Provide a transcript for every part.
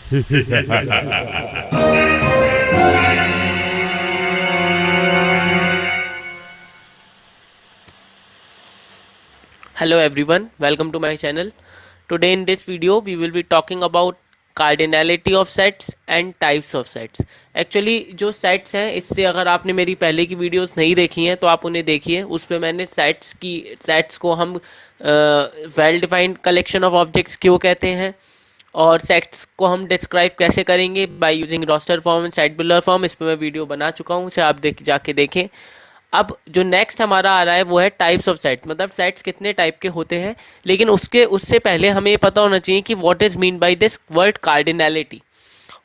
Hello everyone, welcome to my channel. Today in this video we will be talking about cardinality of sets and types of sets. Actually जो sets हैं, इससे अगर आपने मेरी पहले की वीडियोस नहीं देखी हैं तो आप उन्हें देखिए. उस पर मैंने सेट्स को हम well defined collection of objects क्यों कहते हैं और सेट्स को हम डिस्क्राइब कैसे करेंगे by using roster form and set builder form, इस पर मैं वीडियो बना चुका हूँ, उसे आप जाके देखें. अब जो नेक्स्ट हमारा आ रहा है वो है टाइप्स ऑफ सेट, मतलब सेट्स कितने टाइप के होते हैं. लेकिन उससे पहले हमें ये पता होना चाहिए कि what is mean by this word cardinality.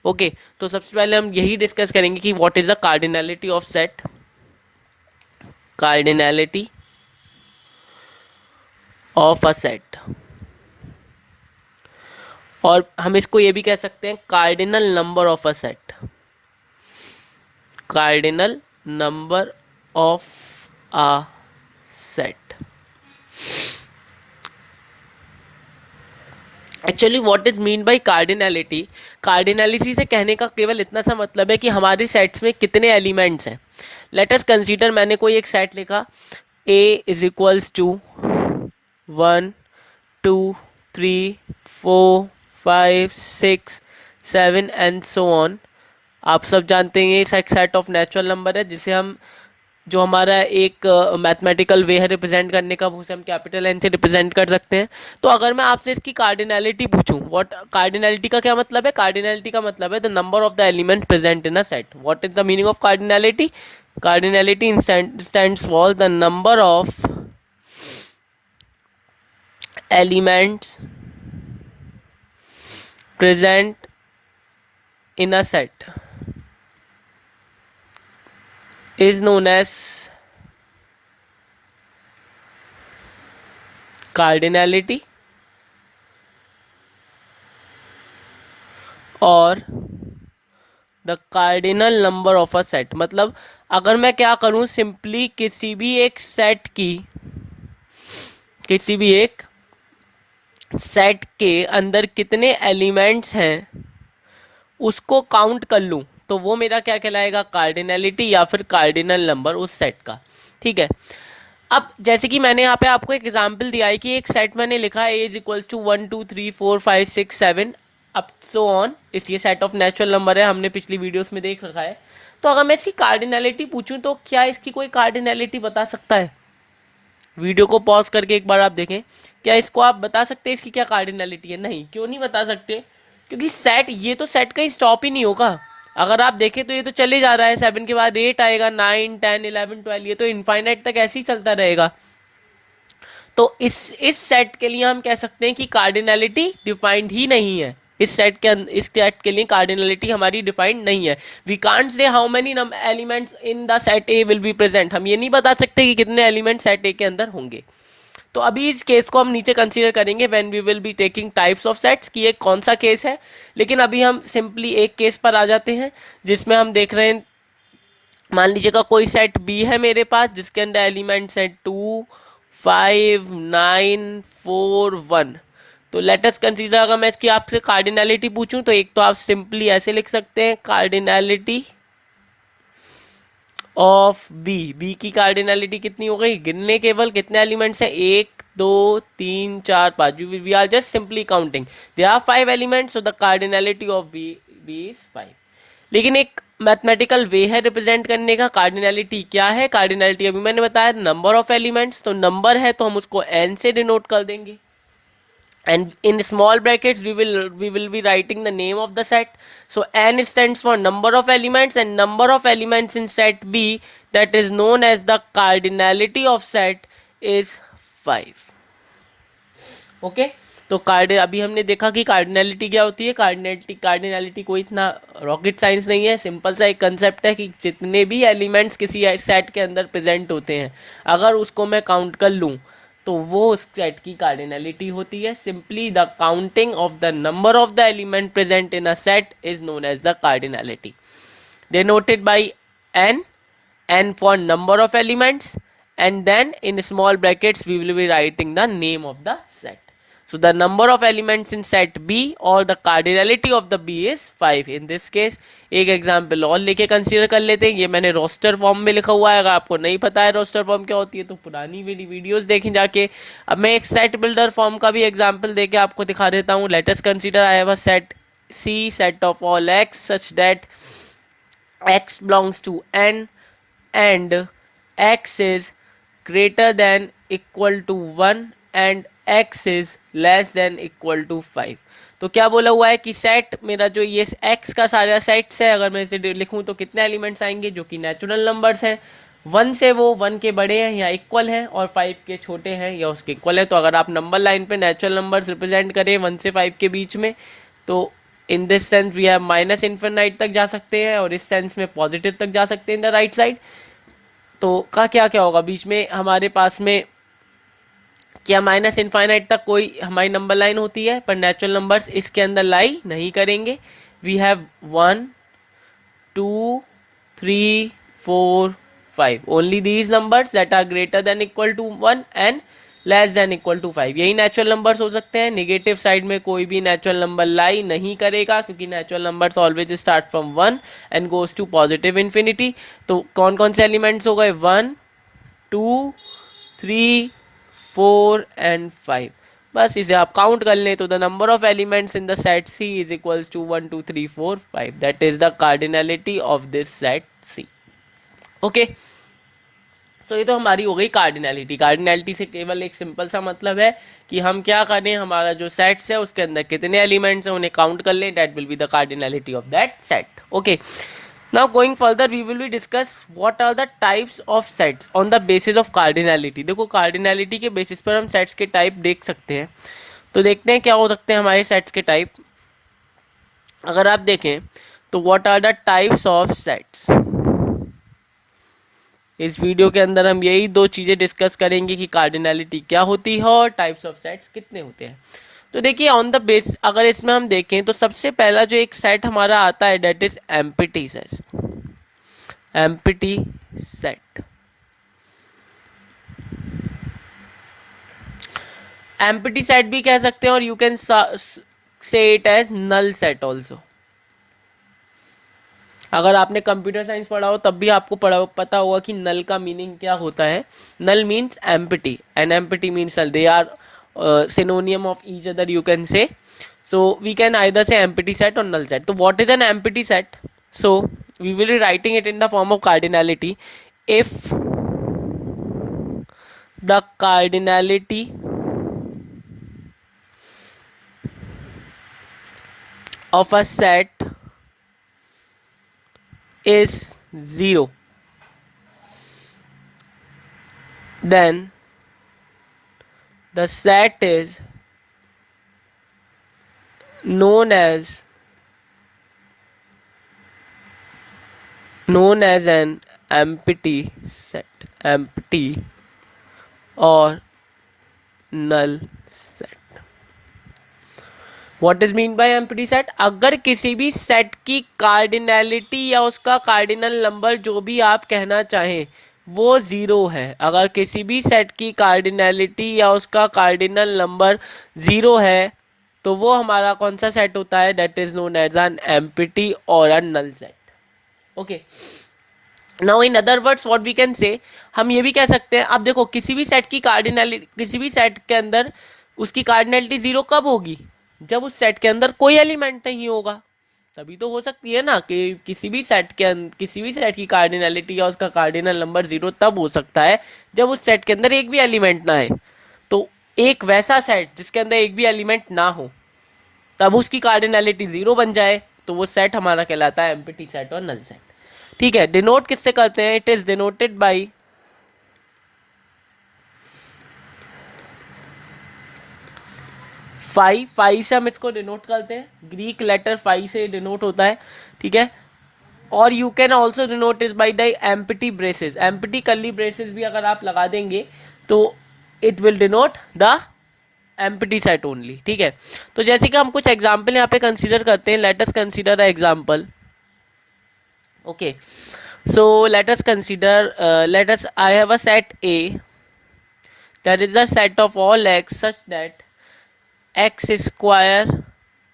Okay, तो सबसे पहले हम यही डिस्कस करेंगे कि what is the cardinality of set. Cardinality of a set, और हम इसको ये भी कह सकते हैं cardinal number of a set. Cardinal number of a set. Actually what is mean by cardinality? Cardinality से कहने का केवल इतना सा मतलब है कि हमारे सेट्स में कितने एलिमेंट्स हैं. लेट अस कंसीडर, मैंने कोई एक सेट लिखा A is equals to 1 2 3 4 5 6 7 and so on. आप सब जानते हैं ये एक सेट ऑफ नेचुरल नंबर है जिसे हम, जो हमारा एक मैथमेटिकल वे है रिप्रेजेंट करने का, उसे हम कैपिटल एन से रिप्रेजेंट कर सकते हैं. तो अगर मैं आपसे इसकी कार्डिनैलिटी पूछूं, व्हाट कार्डिनैलिटी का क्या मतलब है? कार्डिनैलिटी का मतलब है the number of the element present in a set. What is the meaning of cardinality? Cardinality stands for the number of elements present in a set is known as cardinality और the cardinal number of a set. मतलब अगर मैं क्या करूं, simply किसी भी एक set के अंदर कितने एलिमेंट्स हैं उसको काउंट कर लूं, तो वो मेरा क्या कहलाएगा? कार्डिनैलिटी या फिर कार्डिनल नंबर उस सेट का. ठीक है. अब जैसे कि मैंने यहाँ पे आपको एक एग्जांपल दिया है कि एक सेट मैंने लिखा है A is equals to 1 2 3 4 5 6 7 up so on. इसलिए सेट ऑफ नेचुरल नंबर है, हमने पिछली वीडियोस में देख रखा है. तो अगर मैं इसकी कार्डिनैलिटी पूछूं तो क्या इसकी कोई कार्डिनैलिटी बता सकता है? वीडियो को पॉज करके एक बार आप देखें, क्या इसको आप बता सकते हैं इसकी क्या कार्डिनैलिटी है? नहीं. क्यों नहीं बता सकते? क्योंकि ये तो सेट कहीं स्टॉप ही नहीं होगा. अगर आप देखें तो ये तो चले जा रहा है, 7 के बाद 8 आएगा, 9 10 11 12, ये तो इनफाइनाइट तक ऐसे ही चलता रहेगा. तो इस सेट के लिए हम कह सकते हैं कि कार्डिनैलिटी डिफाइंड ही नहीं है. इस सेट के लिए कार्डिनैलिटी हमारी डिफाइंड नहीं है. We can't say how many elements in the set A will be present. हम ये नहीं बता सकते कि कितने एलिमेंट सेट ए के अंदर होंगे. तो अभी इस केस को हम नीचे कंसीडर करेंगे when we will be taking types of sets कि ये कौन सा केस है. लेकिन अभी हम सिंपली एक केस पर आ जाते हैं जिसमें हम देख रहे हैं, मान लीजिएगा कोई सेट बी है मेरे पास जिसके अंदर एलिमेंट्स हैं 2 5 9 4 1. तो लेट अस कंसीडर, अगर मैं इसकी आपसे कार्डिनैलिटी पूछूं तो एक तो आप सिंपली ऐसे लिख सकते हैं, कार्डिनैलिटी ऑफ बी की कार्डिनैलिटी कितनी हो गई? गिनने केवल कितने एलिमेंट्स हैं, 1 2 3 4 5. We are just simply counting. There are 5 elements, so the cardinality of B is 5. लेकिन एक मैथमेटिकल वे है रिप्रेजेंट करने का. कार्डिनैलिटी क्या है? कार्डिनैलिटी अभी मैंने बताया नंबर ऑफ एलिमेंट्स. तो नंबर है तो हम उसको n से डिनोट कर देंगे, and in small brackets we will be writing the name of the set. So n stands for number of elements, and number of elements in set B, that is known as the cardinality of set, is 5. okay, तो अभी हमने देखा कि cardinality क्या होती है. Cardinality कोई इतना रॉकेट साइंस नहीं है, सिंपल सा एक कंसेप्ट है कि जितने भी एलिमेंट्स किसी सेट के अंदर प्रेजेंट होते हैं, अगर उसको मैं काउंट कर लूँ तो वो उस सेट की कार्डिनैलिटी होती है. Simply the counting of the number of the element present in a set is known as the cardinality, denoted by n for number of elements, and then in small brackets we will be writing the name of the set. So the number of elements in set B or the cardinality of the B is 5 in this case. एक example और लेके consider कर लेते हैं. ये मैंने roster form में लिखा हुआ है. अगर आपको नहीं पता है रोस्टर फॉर्म क्या होती है तो पुरानी वीडियोस देखें जाके. अब मैं एक सेट बिल्डर फॉर्म का भी एग्जाम्पल देके आपको दिखा देता हूँ. Late us consider I have a set C, set of all x such that x belongs to n and x is greater than equal to 1 and x is less than equal to 5. तो क्या बोला हुआ है कि set मेरा जो ये x का सारा सेट्स है, अगर मैं इसे लिखूं तो कितने एलिमेंट्स आएंगे जो कि नेचुरल नंबर्स हैं. 1 से वो 1 के बड़े हैं या इक्वल हैं और 5 के छोटे हैं या उसके इक्वल है. तो अगर आप नंबर लाइन पे नेचुरल नंबर्स रिप्रेजेंट करें 1 से 5 के बीच में, तो in this sense we have minus infinite तक जा सकते हैं और इस सेंस में पॉजिटिव तक जा सकते हैं इन द राइट साइड. तो का क्या क्या होगा बीच में हमारे पास में, क्या माइनस इन्फाइनाइट तक कोई हमारी नंबर लाइन होती है पर नेचुरल नंबर्स इसके अंदर लाई नहीं करेंगे. We have 1 2 3 4 5 only these numbers that are greater than equal to 1 and less than equal to 5. यही नेचुरल नंबर्स हो सकते हैं. नेगेटिव साइड में कोई भी नेचुरल नंबर लाई नहीं करेगा क्योंकि natural numbers always start from 1 and goes to positive infinity. तो कौन कौन से एलिमेंट्स हो गए, 1 2 3 4 एंड 5. बस इसे आप काउंट कर लें तो the number of elements in the set C is equals to 1 2 3 4 5. That is the cardinality of this set C. Okay, so ये तो हमारी हो गई कार्डिनलिटी. कार्डिनलिटी से केवल एक सिंपल सा मतलब है कि हम क्या करें, हमारा जो सेट्स है उसके अंदर कितने एलिमेंट्स हैं उन्हें काउंट कर लें. That will be the cardinality of that set. Okay, now going further we will be discuss what are the types of sets on the basis of cardinality. देखो कार्डिनलिटी के बेसिस पर हम sets के type देख सकते हैं. तो देखते हैं क्या हो सकते हैं हमारे सेट्स के टाइप. अगर आप देखें तो what are the types of sets, इस वीडियो के अंदर हम यही दो चीज़ें डिस्कस करेंगे कि कार्डिनलिटी क्या होती है और टाइप्स ऑफ सेट्स कितने होते हैं. तो देखिए ऑन द बेस अगर इसमें हम देखें तो सबसे पहला जो एक सेट हमारा आता है that is empty set. Empty set, empty set भी कह सकते हैं और you can say it as null set also. अगर आपने कंप्यूटर साइंस पढ़ा हो तब भी आपको पता होगा कि नल का मीनिंग क्या होता है. Null means empty and empty means null. They are synonym of each other you can say. So we can either say empty set or null set. So what is an empty set? So we will be writing it in the form of cardinality. If the cardinality of a set is 0, then the set is known as an empty set, empty or null set. What is mean by empty set? अगर किसी भी set की cardinality या उसका cardinal number जो भी आप कहना चाहें वो 0 है, अगर किसी भी सेट की कार्डिनलिटी या उसका कार्डिनल नंबर 0 है तो वो हमारा कौन सा सेट होता है, that is known as an empty और a null set. Okay, now in other words what we can say, हम ये भी कह सकते हैं. अब देखो किसी भी सेट की कार्डिनलिटी, किसी भी सेट के अंदर उसकी कार्डिनलिटी 0 कब होगी, जब उस सेट के अंदर कोई एलिमेंट नहीं होगा. तभी तो हो सकती है ना कि किसी भी सेट की कार्डिनलिटी या उसका कार्डिनल नंबर 0 तब हो सकता है जब उस सेट के अंदर एक भी एलिमेंट ना है. तो एक वैसा सेट जिसके अंदर एक भी एलिमेंट ना हो तब उसकी कार्डिनलिटी 0 बन जाए तो वो सेट हमारा कहलाता है एम्प्टी सेट और नल सेट. ठीक है, डिनोट किससे करते हैं, it is denoted by phi से हम इसको डिनोट करते हैं. ग्रीक लेटर फाई से डिनोट होता है. ठीक है, और you can also denote is by the empty braces. Empty curly braces भी अगर आप लगा देंगे तो it will denote the empty set only. ठीक है, तो जैसे कि हम कुछ एग्जाम्पल यहाँ पे कंसीडर करते हैं. Let us consider a example. Okay, so let us consider, let us I have a set A, that is the set of all x such that x square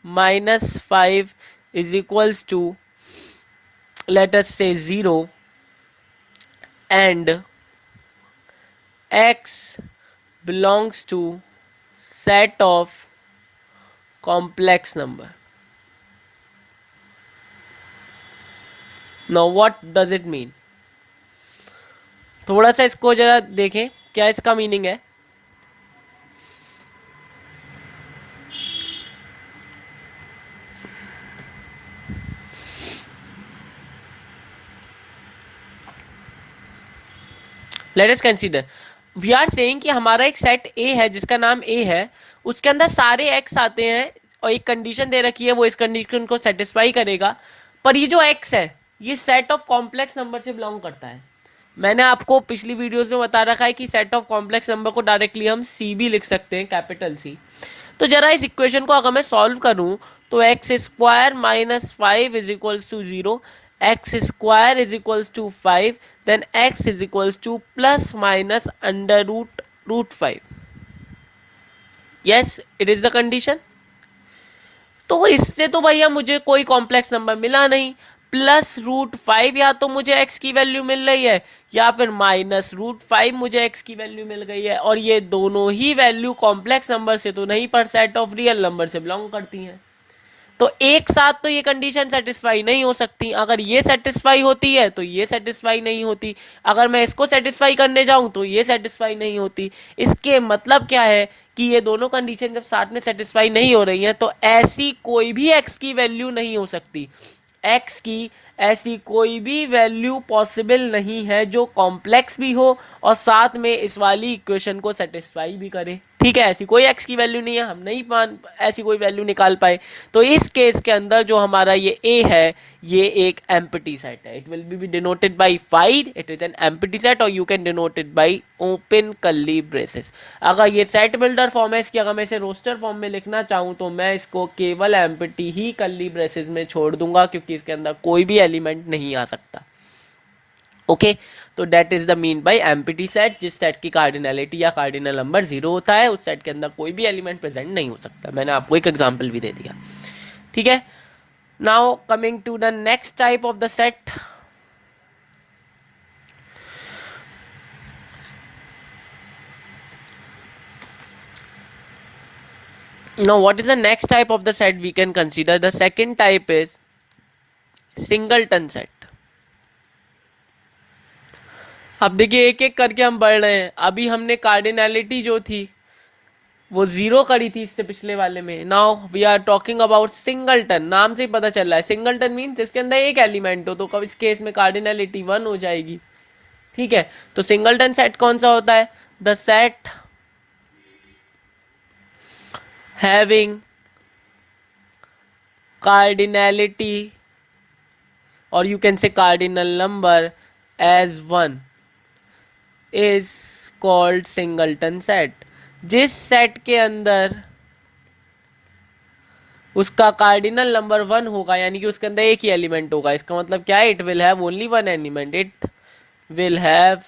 minus 5 is equals to let us say 0 and x belongs to set of complex number. Now what does it mean? थोड़ा सा इसको जरा देखें क्या इसका meaning है. Let us consider we are saying कि हमारा एक सेट ए है जिसका नाम ए है, उसके अंदर सारे एक्स आते हैं और एक कंडीशन दे रखी है, वो इस कंडीशन को सेटिस्फाई करेगा. पर ये जो एक्स है ये सेट ऑफ कॉम्प्लेक्स नंबर से बिलोंग करता है. मैंने आपको पिछली वीडियोस में बता रखा है कि सेट ऑफ कॉम्प्लेक्स नंबर को डायरेक्टली हम सी भी लिख सकते हैं, कैपिटल सी. तो जरा इस इक्वेशन को अगर मैं सॉल्व करूं तो x square minus 5 is equals to 0, x square is equals to 5, then x is equals to plus minus under root 5. Yes, it is the condition. तो इससे तो भैया मुझे कोई कॉम्प्लेक्स नंबर मिला नहीं. +√5 या तो मुझे x की वैल्यू मिल रही है या फिर -√5 मुझे x की वैल्यू मिल गई है, और ये दोनों ही वैल्यू कॉम्प्लेक्स नंबर से तो नहीं पर सेट ऑफ रियल नंबर से बिलोंग करती हैं. तो एक साथ तो ये कंडीशन सेटिस्फाई नहीं हो सकती. अगर ये सेटिस्फाई होती है तो ये सेटिस्फाई नहीं होती, अगर मैं इसको सेटिस्फाई करने जाऊं तो ये सेटिस्फाई नहीं होती. इसके मतलब क्या है कि ये दोनों कंडीशन जब साथ में सेटिस्फाई नहीं हो रही हैं तो ऐसी कोई भी x की वैल्यू नहीं हो सकती. x की ऐसी कोई भी वैल्यू पॉसिबल नहीं है जो कॉम्प्लेक्स भी हो और साथ में इस वाली इक्वेशन को सेटिस्फाई भी करे. ठीक है, ऐसी कोई x की वैल्यू नहीं है, हम नहीं ऐसी कोई वैल्यू निकाल पाए. तो इस केस के अंदर जो हमारा ये a है ये एक एम्प्टी सेट है. It will be denoted by phi, it is an empty set, और you can denote it by open curly braces. अगर ये सेट बिल्डर फॉर्म है इसकी, अगर मैं इसे रोस्टर फॉर्म में लिखना चाहूँ तो मैं इसको केवल एम्प्टी ही कर्ली ब्रेसेस में छोड़ दूंगा क्योंकि इसके अंदर कोई भी एलिमेंट नहीं आ सकता. ओके, तो that is the mean by empty set. जिस सेट की कार्डिनलिटी या कार्डिनल नंबर 0 होता है उस सेट के अंदर कोई भी एलिमेंट प्रेजेंट नहीं हो सकता. मैंने आपको एक एग्जांपल भी दे दिया. ठीक है, now coming to the next type of the set. Now what is the next type of the set we can consider? The second type is singleton set. अब देखिए एक एक करके हम बढ़ रहे हैं. अभी हमने कार्डिनलिटी जो थी वो 0 करी थी इससे पिछले वाले में. Now we are talking about singleton. नाम से ही पता चल रहा है सिंगलटन मीन जिसके अंदर एक एलिमेंट हो, तो कब इस केस में कार्डिनलिटी 1 हो जाएगी. ठीक है, तो सिंगलटन सेट कौन सा होता है? The set having cardinality or you can say cardinal number as 1 is called singleton set. जिस सेट के अंदर उसका कार्डिनल नंबर 1 होगा यानी कि उसके अंदर एक ही एलिमेंट होगा, इसका मतलब क्या है? It will have only one element. It will have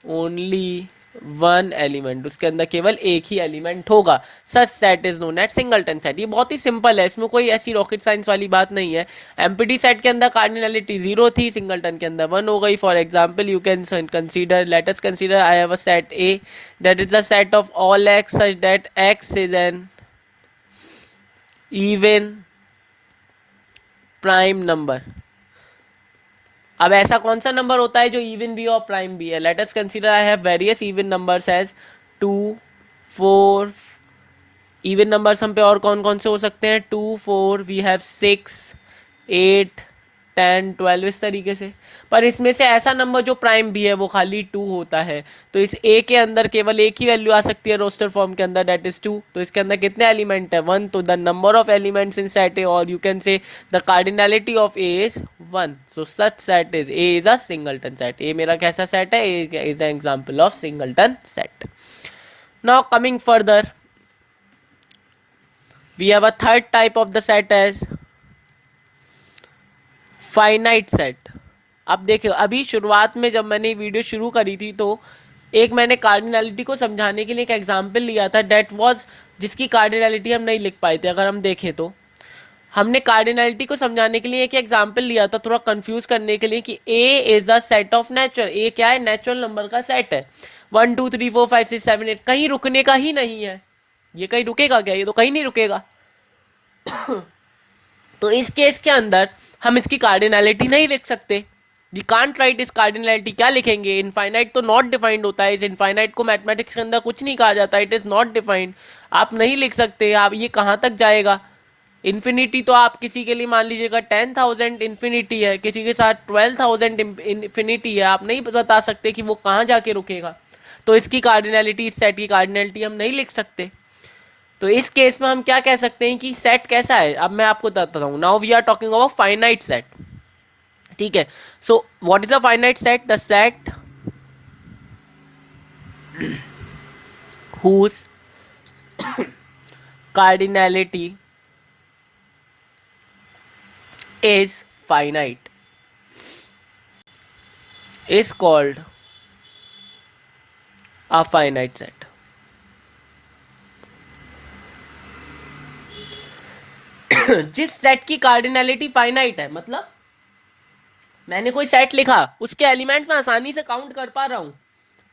only one element, उसके अंदर केवल एक ही एलिमेंट होगा. Such set is known at singleton set. ये बहुत ही सिंपल है, इसमें कोई ऐसी रॉकेट साइंस वाली बात नहीं है. एम्प्टी सेट के अंदर कार्डिनलिटी 0 थी, सिंगलटन के अंदर 1 हो गई. For example you can consider, let us consider I have a set A that is the set of all x such that x is an even prime number. अब ऐसा कौन सा नंबर होता है जो इवन भी और प्राइम भी है? Let us consider I have various even numbers as 2, 4. Even numbers हम पे और कौन कौन से हो सकते हैं? 2, 4, वी हैव 6, 8, 10, 12 इस तरीके से. पर इसमें से ऐसा नंबर जो प्राइम भी है वो खाली 2 होता है. तो इस ए के अंदर केवल एक ही वैल्यू आ सकती है रोस्टर फॉर्म के अंदर, दैट इज 2. तो इसके अंदर कितने एलिमेंट है? 1. तो the number of elements in set A, और you can say the cardinality of A is 1. So such set is A is a singleton set. A मेरा कैसा सेट है? A is an example of singleton set. Now coming further we have a third type of the set as finite set. अब देखिए अभी शुरुआत में जब मैंने वीडियो शुरू करी थी तो एक मैंने कार्डिनैलिटी को समझाने के लिए एक एग्जांपल लिया था, डेट वाज, जिसकी कार्डिनैलिटी हम नहीं लिख पाए थे। अगर हम देखें तो हमने कार्डिनैलिटी को समझाने के लिए एक एग्जांपल लिया था, थोड़ा कंफ्यूज करने के लिए, कि A is a set of natural, A क्या है, नेचुरल नंबर का सेट है। 1 2 3 4 5 6 7 8, कहीं रुकने का ही नहीं है। ये कहीं रुकेगा क्या? ये तो कहीं नहीं रुकेगा। तो इस केस के अंदर हम इसकी कार्डिनैलिटी नहीं लिख सकते। वी कांट राइट इस कार्डिनैलिटी। क्या लिखेंगे? इनफाइनाइट तो नॉट डिफाइंड होता है। इस इनफाइनाइट को मैथमेटिक्स के अंदर कुछ नहीं कहा जाता, इट इज़ नॉट डिफाइंड। आप नहीं लिख सकते। आप ये कहाँ तक जाएगा? इन्फिनिटी तो आप किसी के लिए मान लीजिएगा 10,000 इन्फिनिटी है, किसी के साथ 12,000 इन्फिनिटी है, आप नहीं बता सकते कि वो कहाँ जाके रुकेगा। तो इसकी कार्डिनैलिटी, इस सेट की कार्डिनैलिटी हम नहीं लिख सकते। तो इस केस में हम क्या कह सकते हैं कि सेट कैसा है? अब मैं आपको बताता हूँ। Now we are talking about finite set. ठीक है, so what is a finite set? The set whose cardinality is finite is called a finite set. जिस सेट की कार्डिनैलिटी फाइनाइट है, मतलब मैंने कोई सेट लिखा, उसके एलिमेंट्स में आसानी से काउंट कर पा रहा हूं,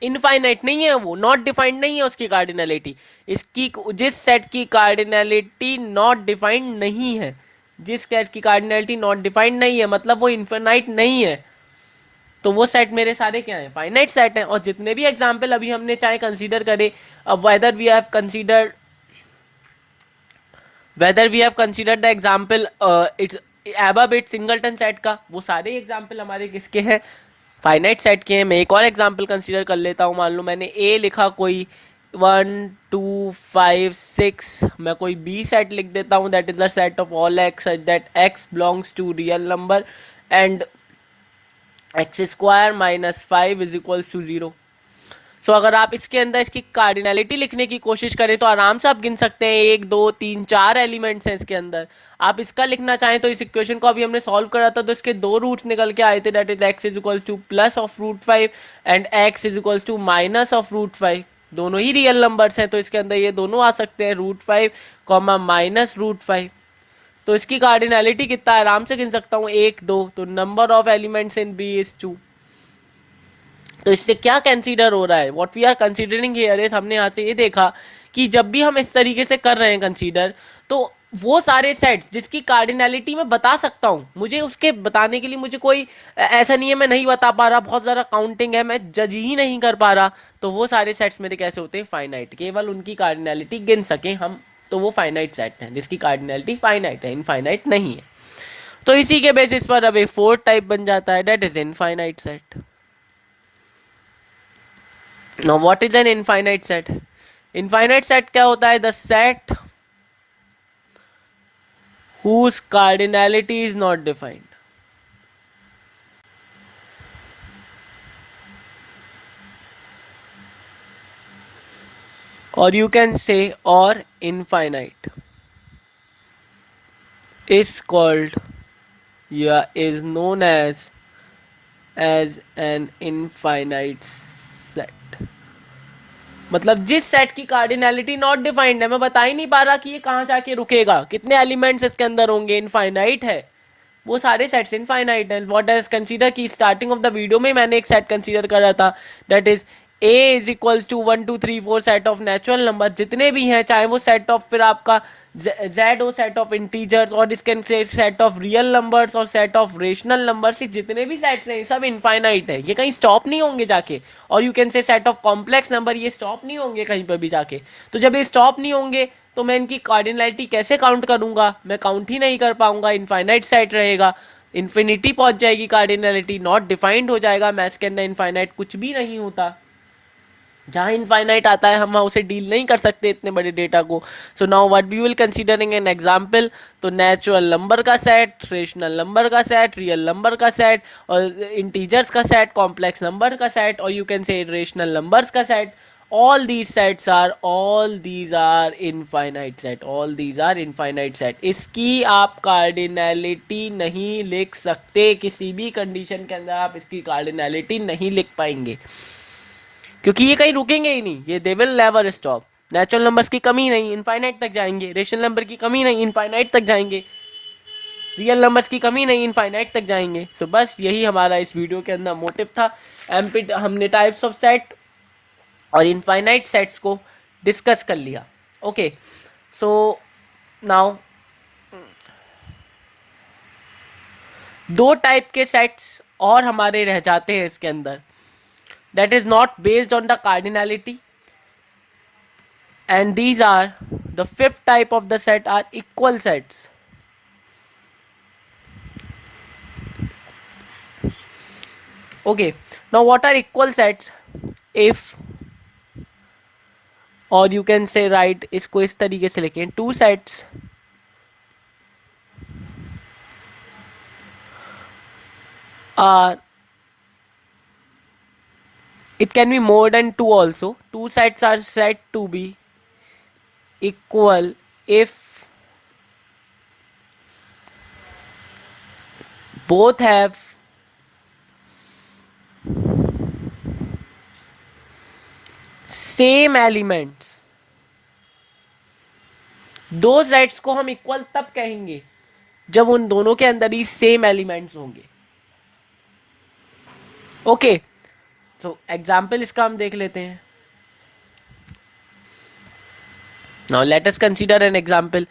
इनफाइनाइट नहीं है वो, नॉट डिफाइंड नहीं है उसकी कार्डिनैलिटी। इसकी जिस सेट की कार्डिनैलिटी नॉट डिफाइंड नहीं है, जिस सेट की कार्डिनैलिटी नॉट डिफाइंड नहीं है, मतलब वो इनफाइनाइट नहीं है, तो वो सेट मेरे सारे क्या हैं? फाइनाइट सेट हैं। और जितने भी एग्जाम्पल अभी हमने चाहे कंसीडर करे, अब whether we have considered the example it's above it singleton set का, वो सारे एग्जाम्पल हमारे किसके हैं? फाइनाइट सेट के हैं। मैं एक और एग्जाम्पल कंसीडर कर लेता हूँ। मान लो मैंने ए लिखा कोई 1 2 5 6, मैं कोई बी सेट लिख देता हूँ, that is the set of all x that x belongs to real number and x square minus 5 is equals to 0। So अगर आप इसके अंदर इसकी कार्डिनैलिटी लिखने की कोशिश करें तो आराम से आप गिन सकते हैं, 1 2 3 4 एलिमेंट्स हैं इसके अंदर। आप इसका लिखना चाहें तो इस इक्वेशन को अभी हमने सॉल्व करा था, तो इसके 2 रूट्स निकल के आए थे, that is x is equals to plus of root 5 and x is equals to minus of root 5। दोनों ही रियल नंबर्स हैं, तो इसके अंदर ये दोनों आ सकते हैं, रूट 5 कॉमा माइनस रूट 5। तो इसकी कार्डिनैलिटी कितना आराम से गिन सकता हूँ, 1 2। तो number of elements in B is 2। तो इससे क्या कंसीडर हो रहा है? What we are considering here is, हमने यहाँ से ये देखा कि जब भी हम इस तरीके से कर रहे हैं कंसीडर, तो वो सारे सेट्स जिसकी कार्डिनैलिटी मैं बता सकता हूँ, मुझे उसके बताने के लिए मुझे कोई ऐसा नहीं है मैं नहीं बता पा रहा, बहुत ज़्यादा काउंटिंग है, मैं जज ही नहीं कर पा रहा, तो वो सारे सेट्स मेरे कैसे होते हैं? फाइनाइट। केवल उनकी कार्डिनैलिटी गिन सकें हम, तो वो फाइनाइट सेट हैं जिसकी कार्डिनैलिटी फाइनाइट है, इनफाइनाइट नहीं है। तो इसी के बेसिस पर अब एक फोर्थ टाइप बन जाता है, that is infinite set. Now what is an infinite set? Infinite set क्या होता है? The set whose cardinality is not defined. Or you can say, or infinite is called, yeah, is known as an infinite set. मतलब जिस set की cardinality not defined है, मैं बता ही नहीं पा रहा कि ये कहाँ जाके रुकेगा, कितने एलिमेंट्स इसके अंदर होंगे, इनफाइनाइट है, वो सारे सेट्स इनफाइनाइट है। व्हाट इज कंसीडर की स्टार्टिंग ऑफ द वीडियो में मैंने एक सेट कंसीडर करा था, that is A is equals to 1 2 3 4 set of natural number जितने भी हैं, चाहे वो सेट ऑफ फिर आपका जेड हो, सेट ऑफ इंटीजर्स, और इसके सेट ऑफ रियल नंबर्स और सेट ऑफ रेशनल नंबर्स, जितने भी सेट्स हैं सब इनफाइनाइट है, ये कहीं स्टॉप नहीं होंगे जाके। और यू कैन से सेट ऑफ कॉम्प्लेक्स नंबर, ये स्टॉप नहीं होंगे कहीं पर भी जाके। तो जब ये स्टॉप नहीं होंगे तो मैं इनकी कार्डिनैलिटी कैसे काउंट करूंगा? मैं काउंट ही नहीं कर पाऊंगा, इनफाइनाइट सेट रहेगा, इन्फिनिटी पहुंच जाएगी कार्डिनैलिटी, नॉट डिफाइंड हो जाएगा। मैथ्स के अंदर इनफाइनाइट कुछ भी नहीं होता, जहाँ इनफाइनाइट आता है हम उसे डील नहीं कर सकते इतने बड़े डेटा को। So now what we will considering an example, तो नेचुरल नंबर का सेट, रेशनल नंबर का सेट, रियल नंबर का सेट, और इंटीजर्स का सेट, कॉम्प्लेक्स नंबर का सेट, और you can say rational numbers का सेट, all these sets are all these are infinite set, all these are infinite set। इसकी आप कार्डिनैलिटी नहीं लिख सकते, किसी भी कंडीशन के अंदर आप इसकी कार्डिनैलिटी नहीं लिख पाएंगे। क्योंकि ये कहीं रुकेंगे ही नहीं, ये they will never stop. Natural numbers की कमी नहीं, इनफाइनाइट तक जाएंगे। रेशनल नंबर की कमी नहीं, इनफाइनाइट तक जाएंगे। रियल नंबर्स की कमी नहीं, इनफाइनाइट तक जाएंगे। सो बस यही हमारा इस वीडियो के अंदर मोटिव था। एमपी हमने टाइप्स ऑफ सेट और इनफाइनाइट सेट्स को डिस्कस कर लिया। ओके, सो नाउ दो टाइप के सेट्स और हमारे रह जाते हैं इसके अंदर, that is not based on the cardinality, and these are the fifth type of the set are equal sets. Okay, now what are equal sets? If, or you can say right, इसको इस तरीके से लिखें, two sets are, it can be more than two also. Two sets are said to be equal if both have same elements. दो sets को हम equal तब कहेंगे जब उन दोनों के अंदर ही सेम एलिमेंट्स होंगे। ओके, तो एग्जाम्पल इसका हम देख लेते हैं। Now let us consider an example.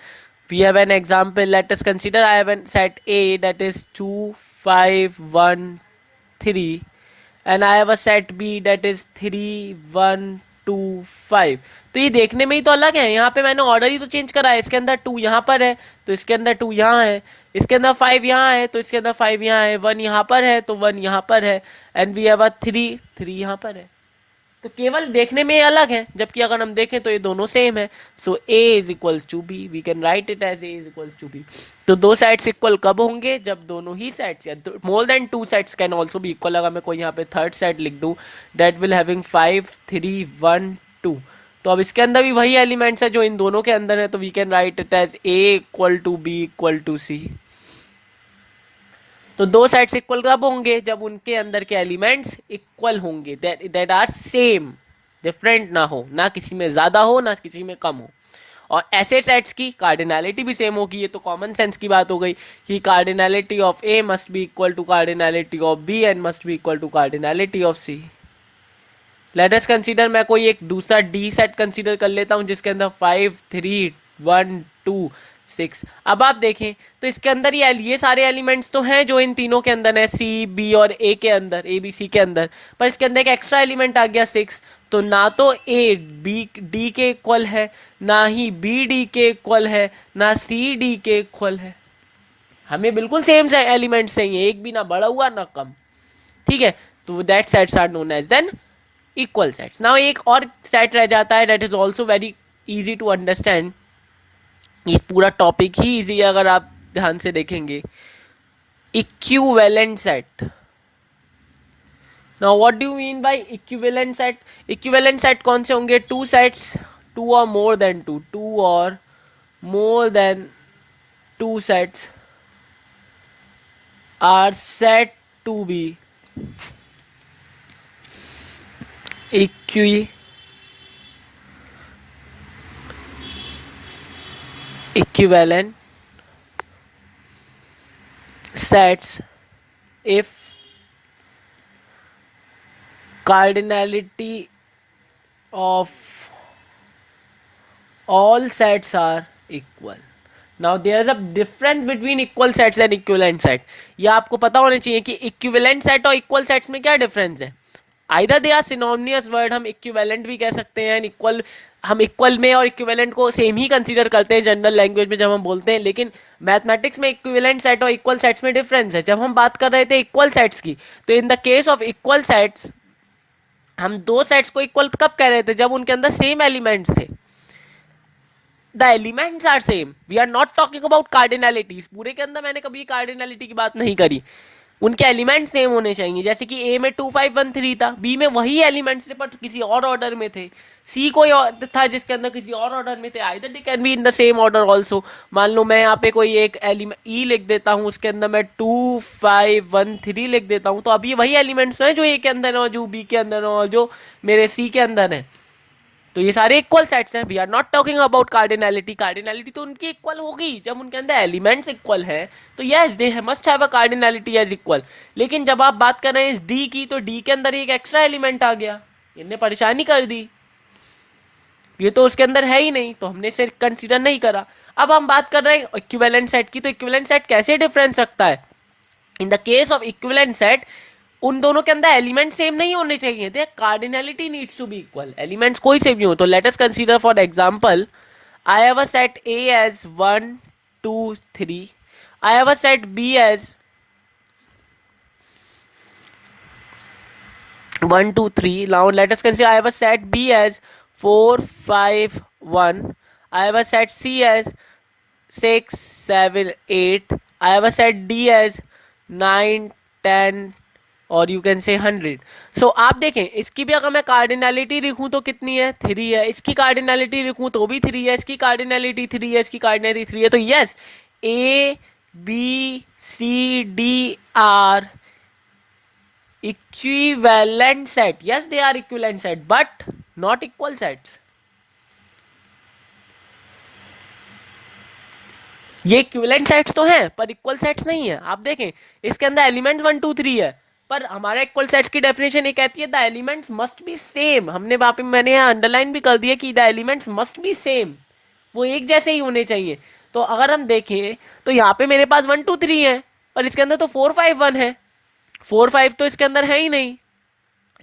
We have an example. Let us consider I have a set A that is 2, 5, 1, 3, and I have a set B that is 3, 1, 2, 5. तो ये देखने में ही तो अलग है। यहाँ पे मैंने ऑर्डर ही तो चेंज करा है। इसके अंदर 2 यहाँ पर है तो इसके अंदर 2 यहाँ है, इसके अंदर 5 यहाँ है तो इसके अंदर 5 यहाँ है, 1 यहाँ पर है तो 1 यहाँ पर है, एंड वी हैव अ 3 यहाँ पर है। तो केवल देखने में अलग है, जबकि अगर हम देखें तो ये दोनों सेम है। So a is equals to B, we can write it as a is equals to B. तो दो साइड्स इक्वल कब होंगे? जब दोनों ही सेट्स, या मोर than two sets can also be equal. अगर मैं कोई यहाँ पे थर्ड सेट लिख दूँ दैट विल हैविंग 5, 3, 1, 2, तो अब इसके अंदर भी वही एलिमेंट्स है जो इन दोनों के अंदर है, तो we can write it as a equal to B equal to c. तो दो साइड्स इक्वल कब होंगे? जब उनके अंदर के एलिमेंट्स इक्वल होंगे, दैट आर सेम, डिफरेंट ना हो, ना किसी में ज़्यादा हो ना किसी में कम हो। और ऐसे सेट्स की कार्डिनैलिटी भी सेम होगी। ये तो कॉमन सेंस की बात हो गई कि cardinality of A must be equal to cardinality of B and must be equal to cardinality of C. Let us consider, मैं कोई एक दूसरा डी सेट कंसीडर कर लेता हूँ जिसके अंदर 5, 3, 1, 2, 6। अब आप देखें तो इसके अंदर ये सारे एलिमेंट्स तो हैं जो इन तीनों के अंदर है, सी, बी और ए के अंदर, ए बी सी के अंदर, पर इसके अंदर एक एक्स्ट्रा एलिमेंट आ गया 6। तो ना तो ए बी डी के इक्वल है, ना ही बी डी के इक्वल है, ना सी डी के इक्वल है। हमें बिल्कुल सेम एलिमेंट्स चाहिए, एक भी ना बढ़ा हुआ ना कम। ठीक है, तो that sets are known as then equal sets. Now एक और सेट रह जाता है that is also very easy to understand. ये पूरा टॉपिक ही इजी है अगर आप ध्यान से देखेंगे। Equivalent set. Now what do you mean by equivalent set? Equivalent set कौन से होंगे? टू सेट्स, टू और मोर देन टू, टू और more than two sets are said to be equivalent sets if cardinality of all sets are equal. Now there is a difference between equal sets and equivalent set. ये आपको पता होना चाहिए कि equivalent set और equal sets में क्या difference है। Either they are synonymous word, हम इक्विवेलेंट भी कह सकते हैं, इक्वल, हम इक्वल में और इक्विवेलेंट को सेम ही कंसीडर करते हैं जनरल लैंग्वेज में जब हम बोलते हैं, लेकिन मैथमेटिक्स में इक्विवेलेंट सेट और इक्वल सेट्स में डिफरेंस है। जब हम बात कर रहे थे इक्वल सेट्स की, तो in the case of equal sets हम दो सेट्स को इक्वल कब कह रहे थे? जब उनके अंदर सेम एलिमेंट्स थे, the elements are same. We are not talking about cardinalities. पूरे के अंदर मैंने कभी कार्डिनैलिटी की बात नहीं करी। उनके एलिमेंट सेम होने चाहिए। जैसे कि ए में 2513 था, बी में वही एलिमेंट्स थे पर किसी और ऑर्डर में थे, सी कोई और था जिसके अंदर किसी और ऑर्डर में थे, either they can be in the same order also. मान लो मैं यहाँ पे कोई एक एलिमेंट ई लिख देता हूँ, उसके अंदर मैं 2513 लिख देता हूँ, तो अब ये वही एलिमेंट्स हैं जो ए के अंदर है और जो बी के अंदर है और जो मेरे सी के अंदर है। तो ये सारे इक्वल सेट्स हैं। We are not talking about cardinality. Cardinality तो उनकी इक्वल होगी जब उनके अंदर एलिमेंट्स इक्वल है, तो yes they must have a cardinality as equal. लेकिन जब आप बात कर रहे हैं इस डी की, तो डी के अंदर एक एक्स्ट्रा एलिमेंट आ गया, इनने परेशानी कर दी, ये तो उसके अंदर है ही नहीं, तो हमने इसे कंसीडर नहीं करा। अब हम बात कर रहे हैं इक्विवेलेंट सेट की, तो इक्विवेलेंट सेट कैसे डिफरेंस रखता है? In the case of equivalent set, उन दोनों के अंदर एलिमेंट सेम नहीं होने चाहिए, the cardinality needs to B equal. Elements कोई से भी हो, तो let us consider for example, I have a set A as 1 2 3, I have a set B as 1 2 3. Now let us consider I have a set B as 4 5 1, I have a set C as 6 7 8, I have a set D as 9 10 और you can से 100. सो आप देखें, इसकी भी अगर मैं cardinality लिखूं तो कितनी है? 3 है। इसकी कार्डिनैलिटी लिखूं तो भी 3 है, इसकी कार्डिनैलिटी 3 है, इसकी कार्डिनैलिटी 3 है। तो yes, A B C D are equivalent set. Yes, they are equivalent set, but not equal sets. ये इक्विवेलेंट सेट्स तो हैं पर इक्वल सेट्स नहीं है। आप देखें, इसके अंदर एलिमेंट 1 2 3 है, पर हमारा इक्वल सेट्स की डेफिनेशन ये कहती है the elements must be same. हमने वहाँ पे मैंने यहाँ अंडरलाइन भी कर दिया कि the elements must be same, वो एक जैसे ही होने चाहिए। तो अगर हम देखें तो यहाँ पे मेरे पास 1 2 3 है, और इसके अंदर तो 4 5 1 है। 4 5 तो इसके अंदर है ही नहीं,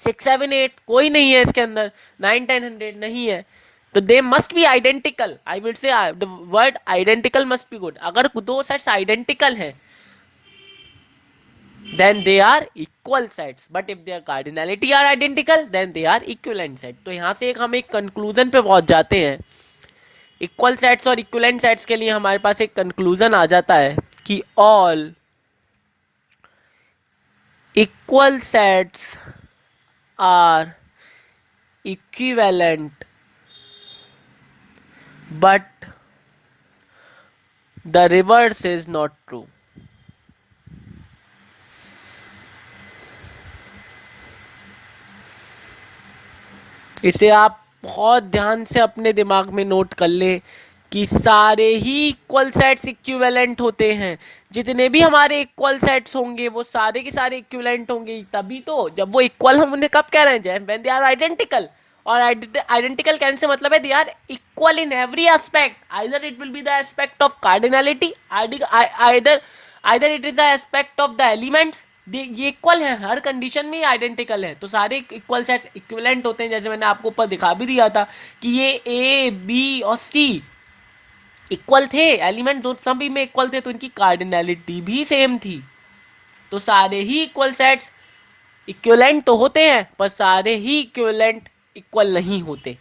6 7 8 कोई नहीं है इसके अंदर, 9 10 100 नहीं है। तो they must be identical. I will say the word identical must be good. अगर दो सेट्स आइडेंटिकल हैं then they are equal sets, but if their cardinality are identical then they are equivalent set. तो यहाँ से हम एक conclusion पे पहुंच जाते हैं। इक्वल सेट्स और इक्विवेलेंट सेट्स के लिए हमारे पास एक कंक्लूजन आ जाता है कि all equal sets are equivalent, but the reverse is not true. इसे आप बहुत ध्यान से अपने दिमाग में नोट कर लें कि सारे ही इक्वल सेट्स इक्विवेलेंट होते हैं। जितने भी हमारे इक्वल सेट्स होंगे वो सारे के सारे इक्विवेलेंट होंगे। तभी तो जब वो इक्वल, हम उन्हें कब कह रहे हैं? When they are identical. और आइडेंटिकल कहने से मतलब है they are equal in every aspect. Either it will be the aspect of cardinality, either it is the aspect of the elements. ये इक्वल है, हर कंडीशन में आइडेंटिकल है। तो सारे इक्वल सेट्स इक्विवेलेंट होते हैं। जैसे मैंने आपको ऊपर दिखा भी दिया था कि ये ए बी और सी इक्वल थे, एलिमेंट दो सभी में इक्वल थे, तो इनकी कार्डिनैलिटी भी सेम थी। तो सारे ही इक्वल सेट्स इक्विवेलेंट तो होते हैं, पर सारे ही इक्विवेलेंट इक्वल नहीं होते।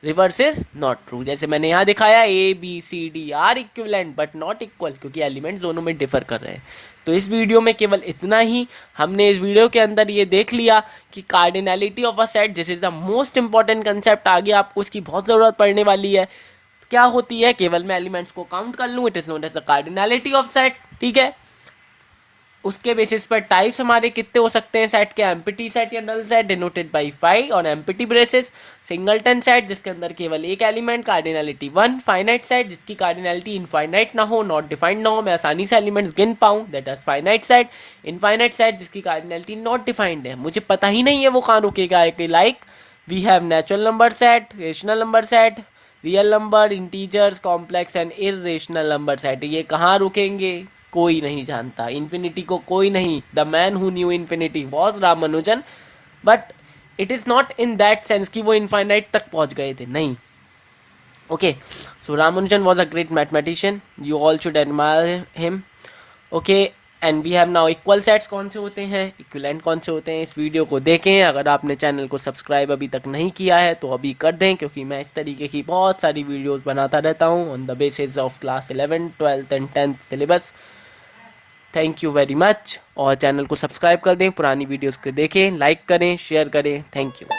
Reverse is not true. जैसे मैंने यहाँ दिखाया, A B C D are equivalent but not equal, क्योंकि एलिमेंट्स दोनों में डिफर कर रहे हैं। तो इस वीडियो में केवल इतना ही। हमने इस वीडियो के अंदर ये देख लिया कि cardinality of a set, this is the most important concept. आगे आपको इसकी बहुत ज़रूरत पड़ने वाली है। क्या होती है? केवल मैं एलिमेंट्स को काउंट कर लूँ, it is known as the cardinality of set. ठीक है, उसके बेसिस पर टाइप्स हमारे कितने हो सकते हैं सेट के? एम्प्टी सेट या null set denoted by phi और एम्प्टी ब्रेसेस। सिंगलटन सेट जिसके अंदर केवल एक एलिमेंट, कार्डिनैलिटी 1। फाइनाइट सेट जिसकी कार्डिनैलिटी इनफाइनाइट ना हो, नॉट डिफाइंड ना हो, मैं आसानी से एलिमेंट्स गिन पाऊँ, that is finite set. Infinite set जिसकी कार्डिनैलिटी नॉट डिफाइंड है, मुझे पता ही नहीं है वो कहाँ रुकेगा। Like we have natural number set, rational number set, real number, integers, complex and irrational number set. ये कहाँ रुकेंगे कोई नहीं जानता। इन्फिनिटी को कोई नहीं। The man who knew infinity was Ramanujan, but it is not in that sense कि वो इनफाइनाइट तक पहुंच गए थे, नहीं। Okay, so Ramanujan was a great mathematician, you all should admire him. Okay, and we have now equal sets कौन से होते हैं, इक्विवेलेंट कौन से होते हैं। इस वीडियो को देखें। अगर आपने चैनल को सब्सक्राइब अभी तक नहीं किया है तो अभी कर दें, क्योंकि मैं इस तरीके की बहुत सारी वीडियोस बनाता रहता हूं on the basis of class 11, 12 and 10th syllabus. Thank you very much. और चैनल को सब्सक्राइब कर दें, पुरानी वीडियोस को देखें, लाइक करें, शेयर करें। Thank you.